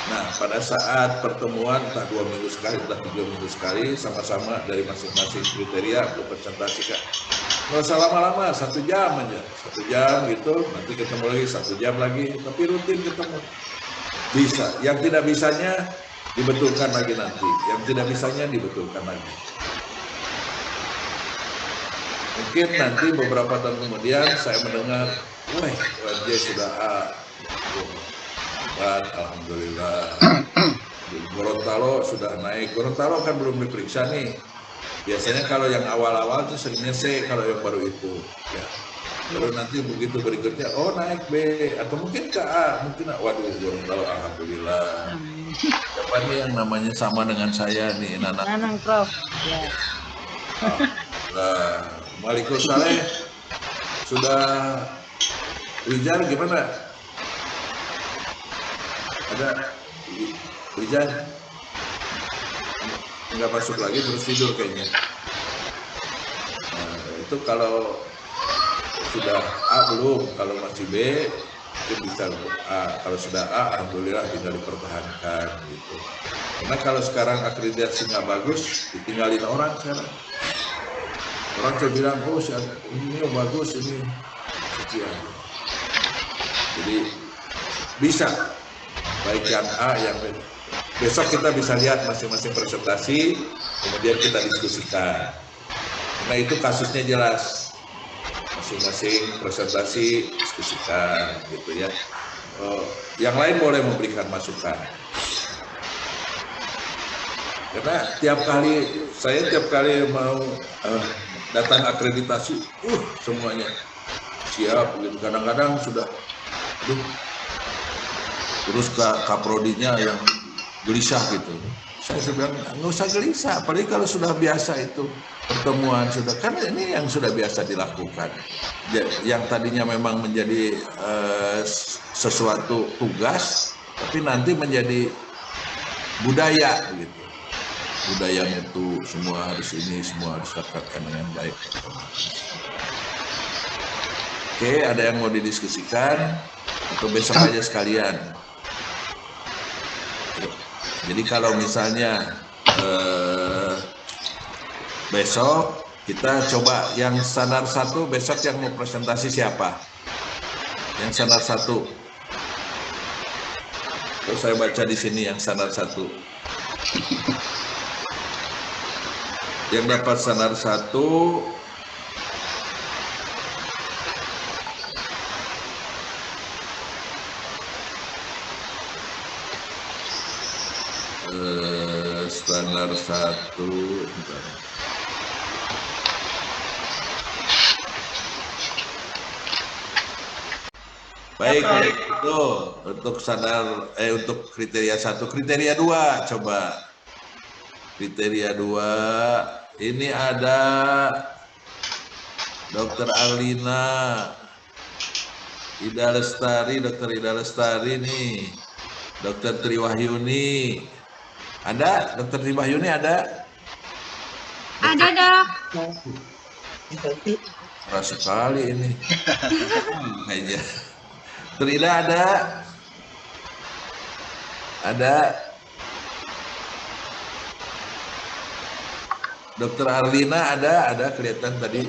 Nah, pada saat pertemuan entah 2 minggu sekali, entah 3 minggu sekali, sama-sama dari masing-masing kriteria presentasikan. Nggak usah lama-lama, 1 jam aja, 1 jam gitu, nanti ketemu lagi 1 jam lagi, tapi rutin ketemu. Bisa, yang tidak bisanya dibetulkan lagi nanti, yang tidak bisanya dibetulkan lagi. Mungkin nanti beberapa tahun kemudian saya mendengar, wah, UMJ sudah A. Dan alhamdulillah, Gorontalo sudah naik. Gorontalo kan belum diperiksa nih. Biasanya kalau yang awal-awal itu seringnya C, kalau yang baru itu. Ya. Lalu nanti begitu berikutnya, oh naik B, atau mungkin ke A, mungkin waduh Gorontalo alhamdulillah. Siapa nih yang namanya sama dengan saya nih, Nanang? Nanang, Prof. Ya. Nah, Malikul Saleh sudah Rijal gimana? Ada Rijal? Nggak masuk lagi terus tidur kayaknya. Nah, itu kalau sudah A belum, kalau masih B itu bisa A. Kalau sudah A, alhamdulillah tinggal dipertahankan gitu. Karena kalau sekarang akreditasi nggak bagus, ditinggalin orang sekarang. Orang saya bilang, oh ini bagus, ini sekian. Jadi bisa, baik yang A, yang B. Besok kita bisa lihat masing-masing presentasi, kemudian kita diskusikan. Karena itu kasusnya jelas, masing-masing presentasi diskusikan, gitu ya. Yang lain boleh memberikan masukan. Karena saya tiap kali mau datang akreditasi, semuanya siap. Kadang-kadang sudah, terus kaprodinya yang gelisah gitu. Saya bilang nggak usah gelisah, apalagi kalau sudah biasa itu pertemuan sudah, kan ini yang sudah biasa dilakukan. Yang tadinya memang menjadi sesuatu tugas, tapi nanti menjadi budaya gitu. Budaya itu semua harus ini, semua harus dilakukan dengan baik. Oke, ada yang mau didiskusikan atau besok aja sekalian? Jadi kalau misalnya besok kita coba yang standar 1, besok yang mau presentasi siapa? Yang standar 1. Terus saya baca di sini yang standar 1. Yang dapat standar 1 standar 1 baik itu untuk standar untuk kriteria 1. Kriteria 2 coba. Kriteria 2 ini ada Dr. Arlina Ida Lestari, Dr. Ida Lestari nih, Dr. Triwahyuni. Ada? Dr. Triwahyuni ada? Ada, Dok. Keras sekali ini. Aja. Dr. Ida ada? Ada? Dokter Arlina ada kelihatan tadi.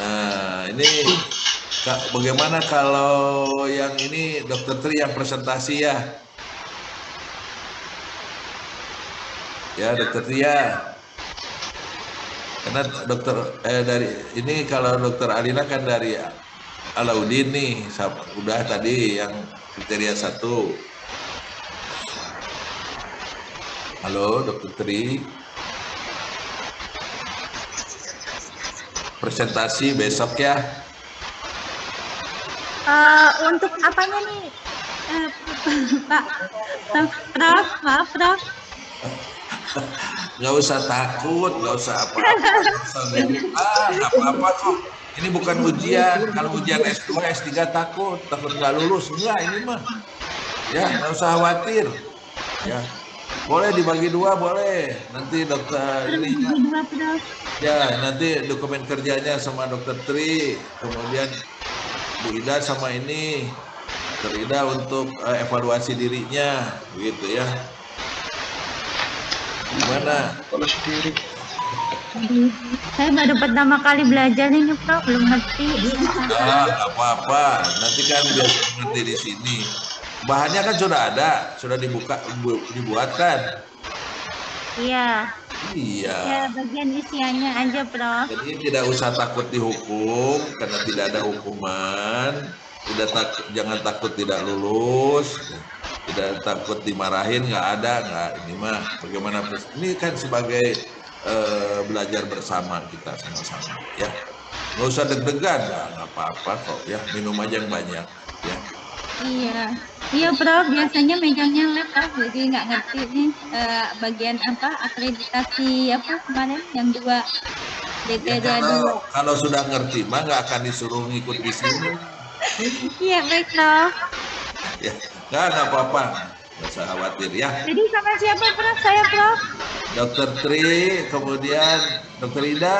Nah, ini bagaimana kalau yang ini Dokter Tri yang presentasi ya? Ya, Dokter Tri ya. Karena dokter dari ini kalau Dokter Arlina kan dari Alauddin nih, udah tadi yang kriteria 1. Halo, Dokter Tri. Presentasi besok ya. Untuk apanya nih, Pak? Prof, maaf, Prof. Nggak usah takut, nggak usah apa-apa. Nggak apa-apa kok. Ini bukan ujian. Kalau ujian S2, S3 takut nggak lulus. Enggak, ini mah. Ya, nggak usah khawatir. Ya. Boleh dibagi 2, boleh. Nanti dokter ini. Ya, nanti dokumen kerjanya sama Dokter Tri, kemudian Bu Ida sama ini. Dokter Ida untuk evaluasi dirinya, begitu ya. Gimana? Evaluasi diri. Saya baru pertama kali belajar ini, Prof. Belum ngerti. Nggak apa-apa. Nanti kan biasa ngerti di sini. Bahannya kan sudah ada, sudah dibuat kan? Iya. Iya. Ya, bagian isiannya aja, Prof. Jadi tidak usah takut dihukum karena tidak ada hukuman. Jangan takut tidak lulus. Tidak takut dimarahin, nggak ada, nggak. Ini mah bagaimana? Ini kan sebagai belajar bersama kita sama-sama, ya. Nggak usah deg-degan, nggak apa-apa kok, ya. Minum aja yang banyak, ya. Iya. Iya, Prof. Biasanya megangnya laptop, jadi nggak ngerti nih bagian apa akreditasi apa kemarin yang 2 Ya, kriteria 2. kalau sudah ngerti mah nggak akan disuruh ngikut di sini. Iya, baik, Prof. Ya, nggak apa-apa, nggak usah khawatir ya. Jadi sama siapa, Prof? Saya, Prof. Dokter Tri, kemudian Dokter Ida.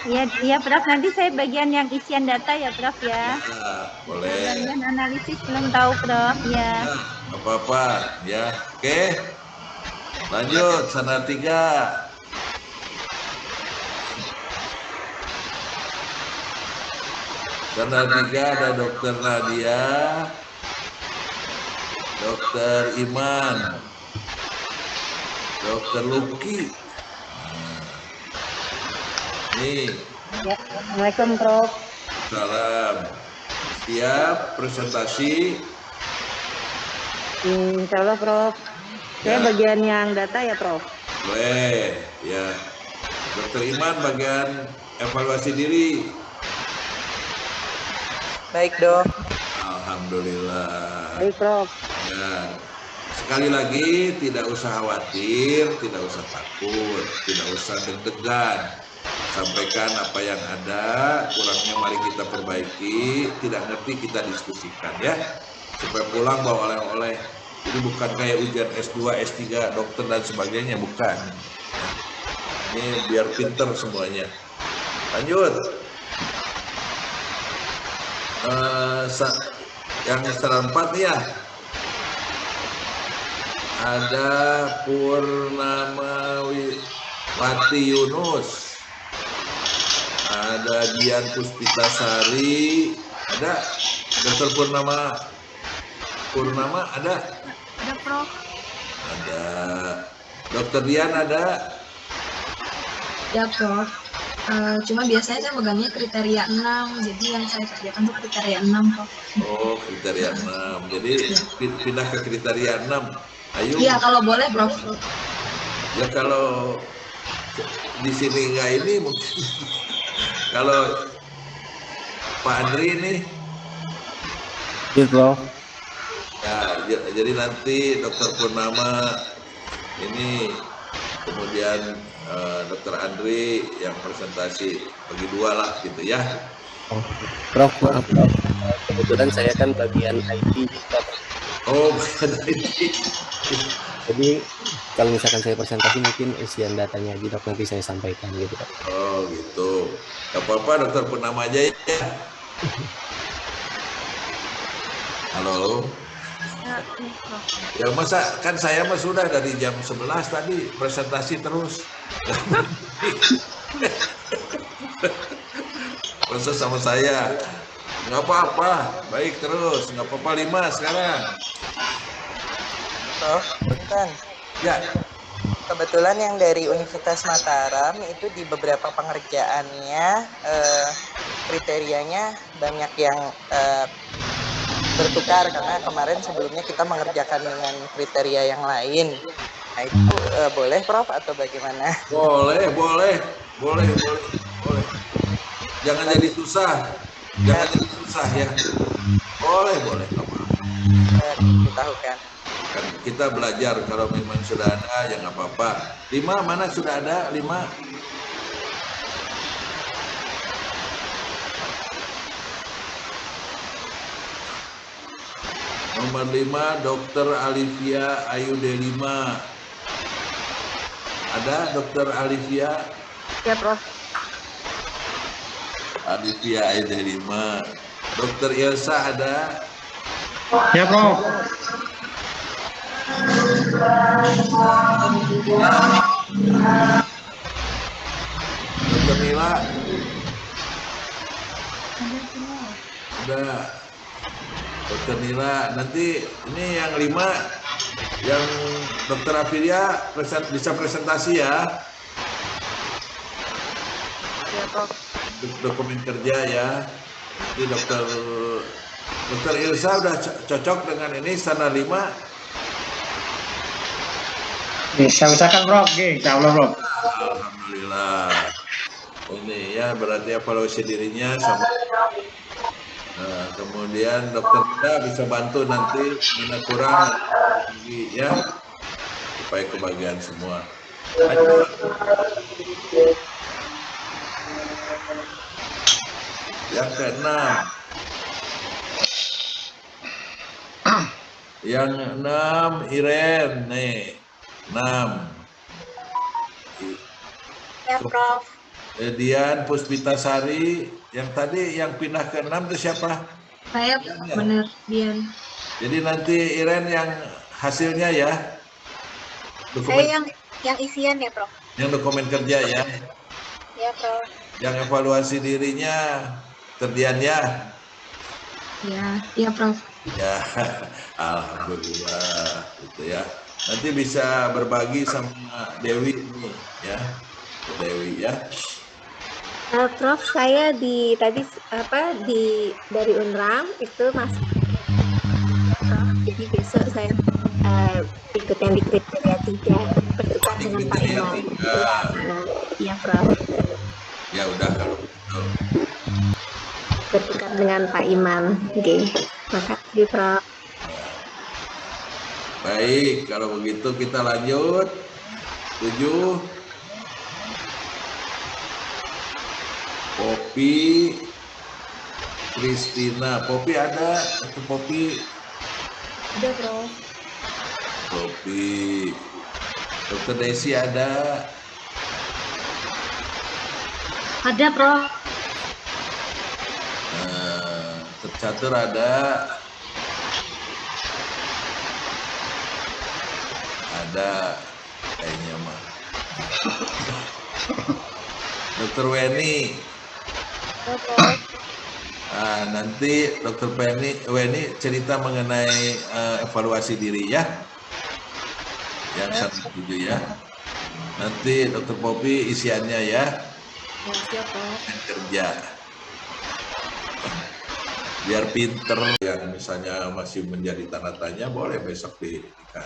Iya, iya, Prof. Nanti saya bagian yang isian data ya, Prof ya. Ya, boleh. Bagian analisis belum tahu, Prof. Ya. Nah, apa-apa, ya. Oke. Lanjut, sana 3. Sana 3 ada Dokter Nadia, Dokter Iman, Dokter Luki. Nih, Ya, Assalamualaikum, Prof. salam. Siap presentasi? Insya Allah, Prof. Saya Ya. bagian yang data ya, Prof. Boleh, ya. Dokter Iman bagian evaluasi diri. Baik, Dok. Alhamdulillah. Baik, Prof. Ya. Sekali lagi tidak usah khawatir, tidak usah takut, tidak usah deg-degan. Sampaikan apa yang ada, kurangnya mari kita perbaiki, tidak ngerti kita diskusikan ya. Supaya pulang bawa oleh-oleh. Jadi bukan kayak ujian S2, S3, dokter dan sebagainya, bukan. Ini biar pinter semuanya. Lanjut. Yang 4 nih ya. Ada Purnama Wati Yunus. Ada Dian Puspitasari. Ada Dokter Purnama ada? Ada, Prof. Ada. Dokter Dian ada? Ya, Prof. Cuma biasanya saya megangnya kriteria 6, jadi yang saya kerjakan tuh kriteria 6, Prof. Oh, kriteria 6. Jadi pindah ke kriteria 6. Ayo. Iya, kalau boleh, Prof. Ya kalau di sini nggak ini mungkin. Kalau Pak Andri ini. Iya, Prof. Ya, jadi nanti Dokter Purnama ini, kemudian Dokter Andri yang presentasi, bagi 2 lah gitu ya. Prof, maaf, Prof. Kebetulan saya kan bagian IT, Prof. Oh, bukan IT. Jadi kalau misalkan saya presentasi mungkin isian datanya aja, Dok, nanti saya sampaikan gitu, Dok. Oh gitu. Gak apa-apa, Dokter Purnama aja ya. Halo. Ya masa kan saya mah sudah dari jam 11 tadi presentasi terus. Masa sama saya. Nggak apa-apa, baik terus, nggak apa-apa 5 sekarang. Prof, bukan. Ya, Kebetulan yang dari Universitas Mataram itu di beberapa pengerjaannya kriterianya banyak yang bertukar karena kemarin sebelumnya kita mengerjakan dengan kriteria yang lain. Nah itu boleh, Prof, atau bagaimana? boleh. Jangan jadi susah, jangan jadi susah ya. Boleh, nggak apa-apa. Ditahukan. Kan kita belajar, kalau memang sudah ada ya nggak apa-apa. 5 mana sudah ada 5? Nomor 5 Dokter Alivia Ayu D5. Ada Dokter Alivia? Ya, Prof. Alivia Ayu D5. Dokter Ilsa ada? Ya, Prof. Dokter Nila, Ada semua. udah. Dokter Nila, nanti ini yang 5, yang Dokter Afilia bisa presentasi ya, Ya, Prof. dokumen kerja ya. Jadi Dokter Ilsa udah cocok dengan ini standar 5. Bisa usahakan, Prof. Oke, insya Allah, Prof. Alhamdulillah. Ini ya berarti evaluasi dirinya sama. Nah, kemudian dokter kita bisa bantu nanti mana kurang ya supaya kebagian semua. Lanjut. Yang keenam. Yang 6 Iren nih. 6. Ya, Prof. Dian Puspitasari, yang tadi yang pindah ke 6 itu siapa? Saya bener, Dian. Jadi nanti Iren yang hasilnya ya. Saya yang isian ya, Prof. Yang dokumen kerja ya. Ya, Prof. Yang evaluasi dirinya Terdian ya. Ya, Prof. Ya, alhamdulillah gitu ya. Nanti bisa berbagi sama Dewi ini ya. Dewi ya. Prof, saya tadi dari Unram itu masuk. Jadi besok saya ikut yang di kriteria 3 bertukar dengan Pak Imam. Iya, Prof. Ya udah kalau begitu. Bertukar dengan Pak Imam. Oke. Makasih, Prof. Baik, kalau begitu kita lanjut. 7. Popi Kristina. Popi ada? Atau Popi? Ada, Prof. Popi. Dokter Desi ada? Ada, Prof. Tercatur ada? Ada kayaknya mah. Dokter Weni. Ya, Prof. Nanti Dokter Weni cerita mengenai evaluasi diri ya. Yang 1-7 ya. Nanti Dokter Popi isiannya ya. Ya, siap, Prof. Yang kerja. Biar pinter, yang misalnya masih menjadi tanda tanya boleh besok diikat.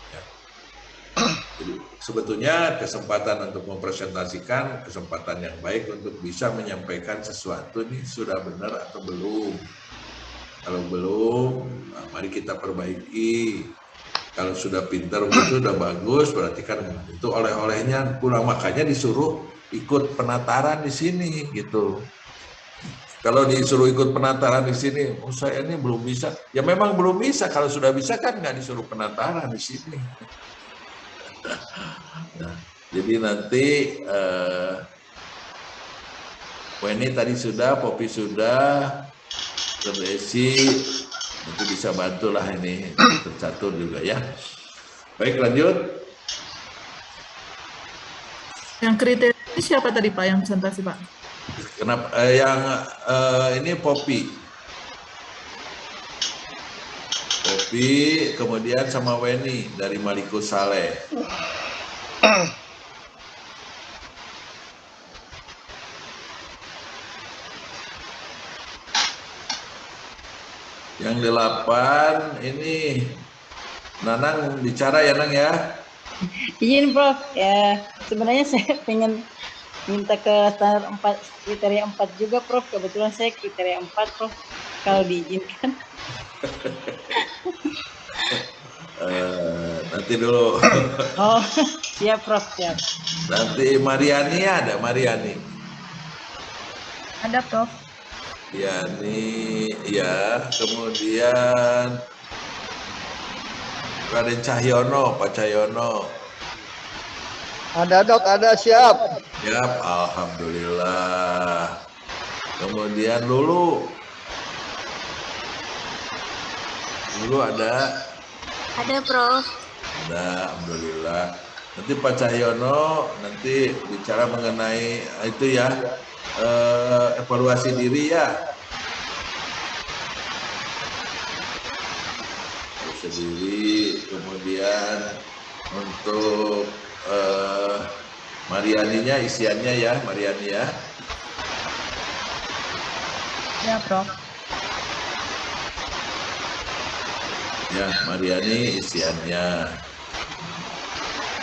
Ya. Jadi sebetulnya kesempatan untuk mempresentasikan kesempatan yang baik untuk bisa menyampaikan sesuatu ini sudah benar atau belum. Kalau belum, nah mari kita perbaiki. Kalau sudah pintar begitu sudah bagus, berarti kan itu oleh-olehnya pulang, makanya disuruh ikut penataran di sini gitu. Kalau disuruh ikut penataran di sini, oh saya ini belum bisa. Ya memang belum bisa. Kalau sudah bisa kan nggak disuruh penataran di sini. Nah, jadi nanti Weni tadi sudah, Popi sudah, Desi itu bisa bantulah ini tercatur juga ya. Baik, lanjut. Yang kriteria ini siapa tadi Pak yang presentasi Pak? Kenapa yang ini Popi, kemudian sama Weni dari Maliku Saleh. Yang 8 ini Nanang bicara ya Nang ya. Izin Prof, ya sebenarnya saya pengen minta ke standar 4, kriteria 4 juga Prof. Kebetulan saya kriteria 4 Prof, kalau diizinkan. Nanti dulu. Oh, siap Prof, siap. Nanti Mariani ada, Mariani. Ada, Prof. Yani, ya. Kemudian Raden Cahyono, Pak Cahyono. Ada Dok, ada, siap. Siap, alhamdulillah. Kemudian Lulu. Dulu ada? Ada, Prof. Ada, alhamdulillah. Nanti Pak Cahyono nanti bicara mengenai itu ya, evaluasi diri ya. Evaluasi diri, kemudian untuk Marianinya, isiannya ya, Mariani ya. Ya, Prof. Ya, Mariani isiannya.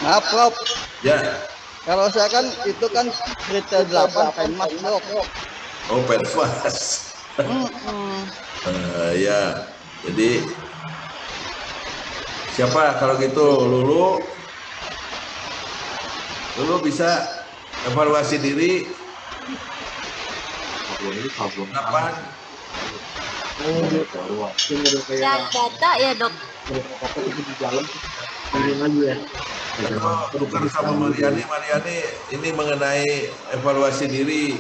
Maaf, Prof. Ya. Kalau saya kan itu kan kriteria 8 penmas, Dok. Oh, penmas. Ya, jadi siapa kalau gitu? Lulu bisa evaluasi diri. Kapan? Data ya, Dok. Bukan sama Mariani ini mengenai evaluasi diri.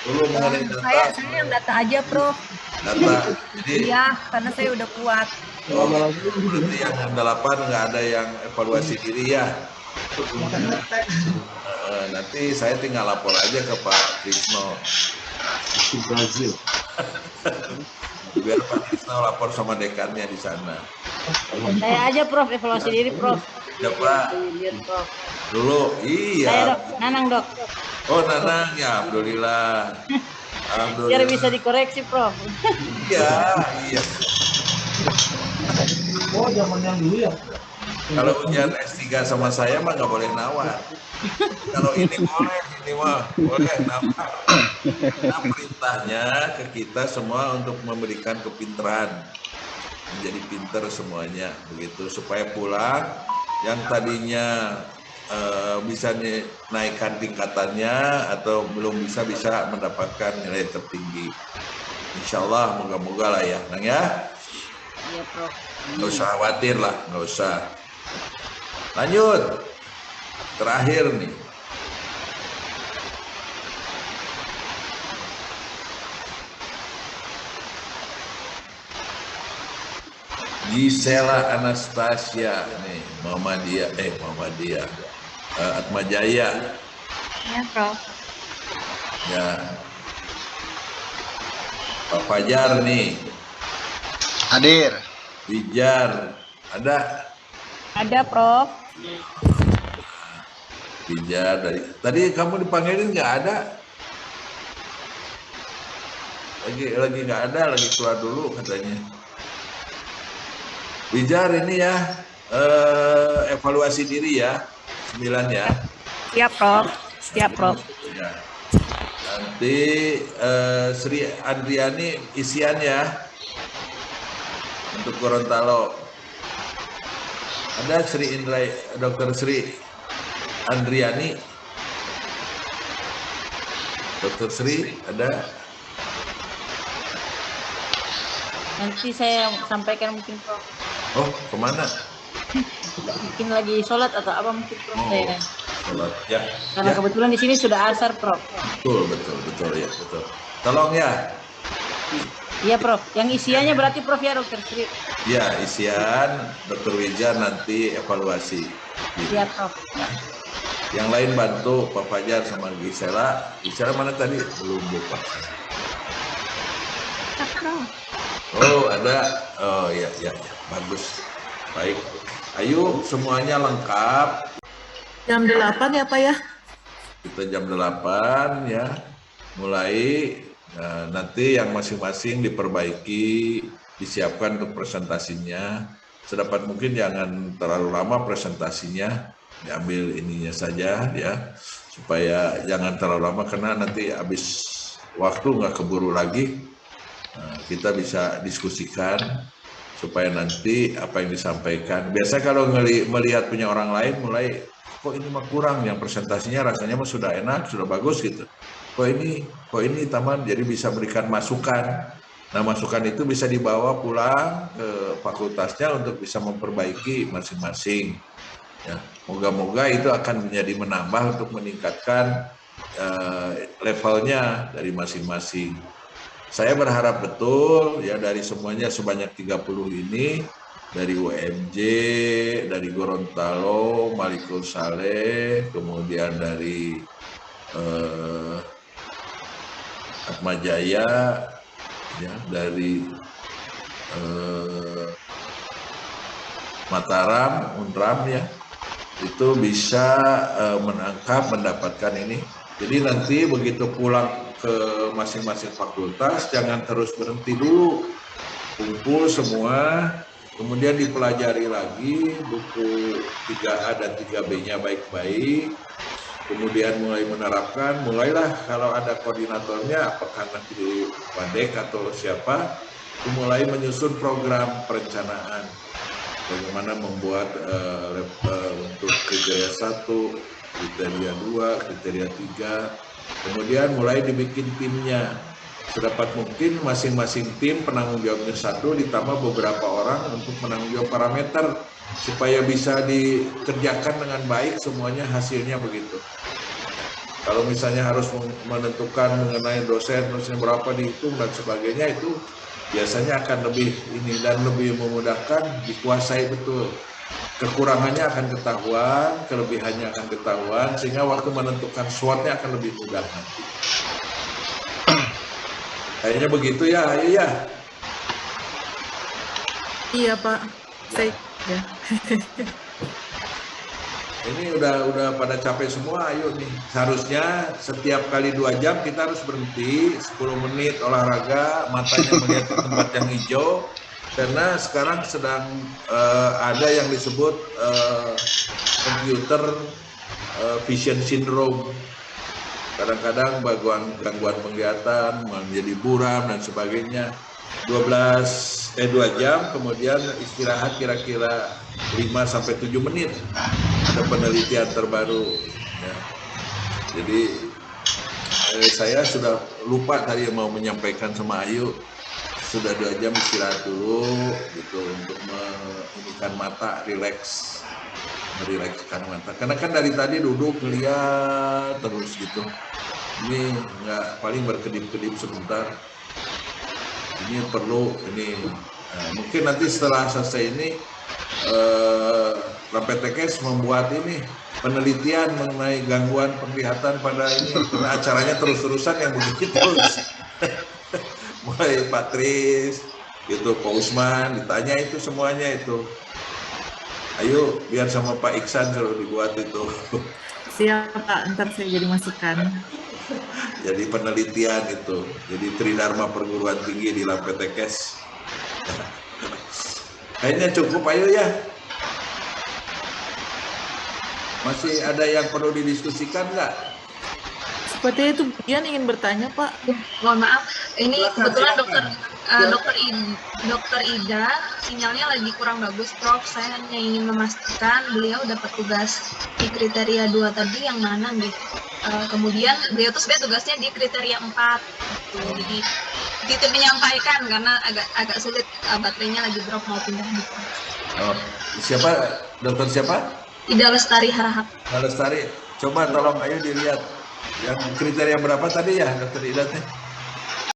Dulu mengenai data. Saya yang data aja, Prof. Data. Jadi, Iya, karena saya udah kuat. berarti yang 8 nggak ada yang evaluasi diri ya. Nanti saya tinggal lapor aja ke Pak Krisno. Brazil. Biar Pak Krisno lapor sama dekannya di sana. Saya aja, Prof, evaluasi diri, Prof. Ya, Pak. Lihat, Prof. Dulu, Saya, iya. Dok. Nanang, Dok. Oh, Nanang, ya, alhamdulillah. Biar bisa dikoreksi, Prof. Iya. Oh, zaman yang dulu ya. Kalau ujian S3 sama saya mah nggak boleh nawar. Kalau ini boleh, ini mah boleh nawar. Nah, perintahnya ke kita semua untuk memberikan kepintaran, menjadi pinter semuanya, begitu supaya pulang yang tadinya bisa naikkan tingkatannya atau belum bisa mendapatkan nilai tertinggi. Insya Allah moga-moga lah ya, Nang ya. Iya, Prof. Nggak usah khawatir lah, nggak usah. Lanjut, terakhir nih. Gisela Anastasia nih, Muhammadiyah, Atmajaya. Ya, Prof. Ya. Pak Fajar nih. Hadir. Bijar, ada? Ada, Prof. Bijar tadi kamu dipanggilin nggak ada? Lagi nggak ada, lagi keluar dulu katanya. Bijar ini ya, evaluasi diri ya, 9 ya. Siap, Prof. Siap, Prof. Ya. Nanti Sri Andriani isian ya, untuk Gorontalo. Ada Dr. Sri Andriani. Dr. Sri ada? Nanti saya sampaikan mungkin, Prof. Oh, kemana? Mungkin lagi sholat atau apa mungkin, Prof. Saya. Sholat ya. Karena Ya. kebetulan di sini sudah asar, Prof. Betul ya, betul. Tolong ya. Iya, Prof. Yang isiannya berarti, Prof, ya, Dr. Sri. Ya, isian Dr. Wijar nanti evaluasi. Iya, Prof. Yang lain bantu Pak Fajar sama Gisela. Gisela mana tadi? Belum lupa. Oh, ada. Oh, ya. Bagus. Baik. Ayo, semuanya lengkap. Jam 8 ya, Pak ya? Kita jam 8 ya. Mulai. Nah, nanti yang masing-masing diperbaiki, disiapkan untuk presentasinya. Sedapat mungkin jangan terlalu lama presentasinya, diambil ininya saja ya, supaya jangan terlalu lama karena nanti habis waktu nggak keburu lagi. Nah, kita bisa diskusikan supaya nanti apa yang disampaikan. Biasa kalau melihat punya orang lain mulai, kok ini mah kurang, yang presentasinya rasanya mah sudah enak, sudah bagus gitu. Kok ini taman, jadi bisa berikan masukan. Nah, masukan itu bisa dibawa pulang ke fakultasnya untuk bisa memperbaiki masing-masing. Ya, moga-moga itu akan menjadi menambah untuk meningkatkan levelnya dari masing-masing. Saya berharap betul ya dari semuanya sebanyak 30 ini, dari UMJ, dari Gorontalo, Malikul Saleh, kemudian dari Atmajaya, ya, dari Mataram, Unram ya, itu bisa mendapatkan ini. Jadi nanti begitu pulang ke masing-masing fakultas, jangan terus berhenti dulu, kumpul semua, kemudian dipelajari lagi buku 3A dan 3B-nya baik-baik, kemudian mulai menerapkan, mulailah kalau ada koordinatornya, apakah nanti Wadek atau siapa, mulai menyusun program perencanaan. Bagaimana membuat untuk kriteria 1, kriteria 2, kriteria 3, kemudian mulai dibikin timnya. Sedapat mungkin masing-masing tim penanggung jawabnya 1 ditambah beberapa orang untuk menanggung jawab parameter supaya bisa dikerjakan dengan baik semuanya hasilnya begitu. Kalau misalnya harus menentukan mengenai dosen berapa dihitung dan sebagainya, itu biasanya akan lebih ini dan lebih memudahkan, dikuasai betul. Kekurangannya akan ketahuan, kelebihannya akan ketahuan, sehingga waktu menentukan SWOT-nya akan lebih mudah nanti. Kayaknya begitu ya, Ayu ya? Iya Pak, saya ya. Ini udah pada capek semua, ayo nih. Seharusnya setiap kali 2 jam kita harus berhenti 10 menit olahraga, matanya melihat ke tempat yang hijau. Karena sekarang sedang ada yang disebut computer vision syndrome. Kadang-kadang gangguan penglihatan menjadi buram dan sebagainya. 2 jam, kemudian istirahat kira-kira 5-7 menit. Ada penelitian terbaru. Ya. Jadi saya sudah lupa tadi mau menyampaikan sama Ayu, sudah 2 jam istirahat dulu gitu untuk menginginkan mata, merilekskan mata. Karena kan dari tadi duduk ngeliat terus gitu. Ini nggak, paling berkedip-kedip sebentar. Ini perlu ini mungkin nanti setelah selesai ini LAMPTKS membuat ini penelitian mengenai gangguan penglihatan pada ini, karena acaranya terus-terusan yang begitu mulai Pak Tris gitu, Pak Usman ditanya itu semuanya itu. Ayo biar sama Pak Iksan kalau dibuat itu. Siap Pak, ntar saya jadi masukan. Jadi penelitian itu, jadi Tridharma Perguruan Tinggi di LAMPTKS. Kayaknya cukup, ayo ya. Masih ada yang perlu didiskusikan nggak? Sepertinya itu Bian ingin bertanya Pak. Mohon maaf, ini kebetulan dokter Ida sinyalnya lagi kurang bagus, Prof. Saya hanya ingin memastikan beliau dapat tugas di kriteria 2 tadi yang mana gitu. Kemudian beliau tuh sebenarnya tugasnya di kriteria 4 gitu. Jadi titip menyampaikan karena agak sulit, baterainya lagi drop mau pindah gitu. Oh, siapa? Dokter siapa? Ida Lestari Harahap. Lestari, coba tolong ayo dilihat yang kriteria berapa tadi ya Dokter Ida teh?